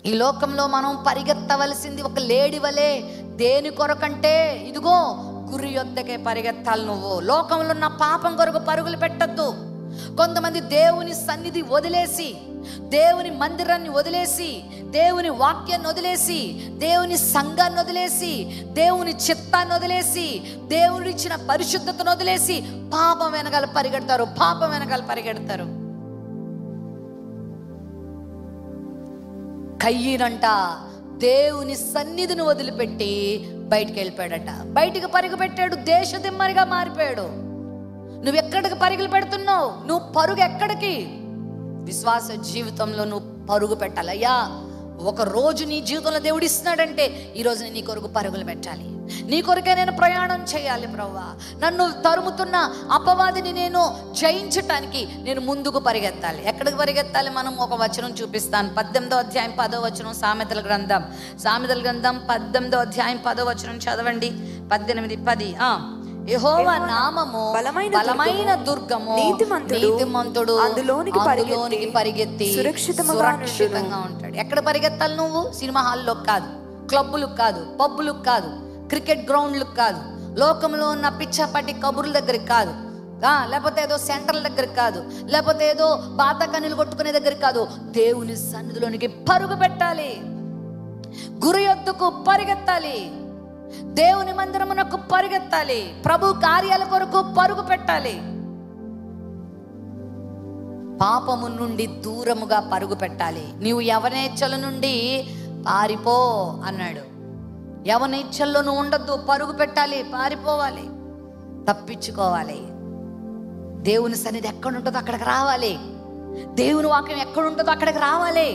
ఈ లోకంలో మనం పరిగెత్తవలసింది ఒక లేడి వలె. దేని కొరకంటే ఇదిగో గురి యొద్దకే పరిగెత్తాలి. నువ్వు లోకంలో ఉన్న పాపం కొరకు పరుగులు పెట్టద్దు. కొంతమంది దేవుని సన్నిధి వదిలేసి, దేవుని మందిరాన్ని వదిలేసి, దేవుని వాక్యాన్ని వదిలేసి, దేవుని సంఘాన్ని వదిలేసి, దేవుని చిత్తాన్ని వదిలేసి, దేవుని ఇచ్చిన పరిశుద్ధతను వదిలేసి పాపం వెనకాల పరిగెడతారు, పాపం వెనకాల పరిగెడతారు. కయ్యనంట దేవుని సన్నిధిని వదిలిపెట్టి బయటికి వెళ్ళిపోయాడట. బయటికి పరుగు పెట్టాడు, దేశదిమ్మరిగా మారిపోయాడు. నువ్వు ఎక్కడికి పరుగులు పెడుతున్నావు? నువ్వు పరుగు ఎక్కడికి? విశ్వాస జీవితంలో నువ్వు పరుగు పెట్టాలి. అయ్యా, ఒక రోజు నీ జీవితంలో దేవుడు ఇస్తున్నాడంటే ఈరోజు నీ కొరకు పరుగులు పెట్టాలి. నీ కొరకే నేను ప్రయాణం చేయాలి ప్రభువా. నన్ను తరుముతున్న అపవాదిని నేను జయించటానికి నేను ముందుకు పరిగెత్తాలి. ఎక్కడికి పరిగెత్తాలి? మనం ఒక వచనం చూపిస్తాను. 18వ అధ్యాయం 10వ వచనం, సామెతల గ్రంథం 18వ అధ్యాయం 10వ వచనం చదవండి. 18, 10. యెహోవా నామము బలమైన దుర్గము, నీతిమంతుడు అందులోనికి పరిగెత్తి సురక్షితంగా ఉంటాడు. ఎక్కడ పరిగెత్తాలి నువ్వు? సినిమా హాల్లోకి కాదు, క్లబ్బులకు కాదు, పబ్బులకు కాదు, క్రికెట్ గ్రౌండ్లకు కాదు, లోకంలో ఉన్న పిచ్చాపాటి కబుర్ల దగ్గరికి కాదు, లేకపోతే ఏదో సెంటర్ల దగ్గరికి కాదు, లేకపోతే ఏదో బాతకన్నులు కొట్టుకునే దగ్గరికి కాదు. దేవుని సన్నిధిలోనికి పరుగు పెట్టాలి, గురి యొద్దకు పరిగెత్తాలి, దేవుని మందిరమునకు పరిగెత్తాలి, ప్రభు కార్యాల కొరకు పరుగు పెట్టాలి. పాపము నుండి దూరముగా పరుగు పెట్టాలి. నీవు యవనేచ్ఛల నుండి పారిపో అన్నాడు. యవనేచ్ఛల్లో నువ్వు ఉండొద్దు, పరుగు పెట్టాలి, పారిపోవాలి, తప్పించుకోవాలి. దేవుని సన్నిధి ఎక్కడ ఉంటుందో అక్కడికి రావాలి. దేవుని వాక్యం ఎక్కడ ఉంటుందో అక్కడికి రావాలి.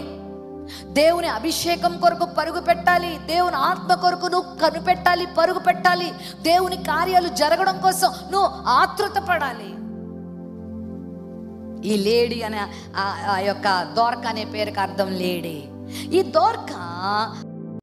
దేవుని అభిషేకం కొరకు పరుగు పెట్టాలి. దేవుని ఆత్మ కొరకు నువ్వు కనిపెట్టాలి, పరుగు పెట్టాలి. దేవుని కార్యాలు జరగడం కోసం నువ్వు ఆతృత పడాలి. ఈ లేడీ అనే ఆ యొక్క దోర్క అనే పేరుకి అర్థం లేడీ. ఈ దోర్క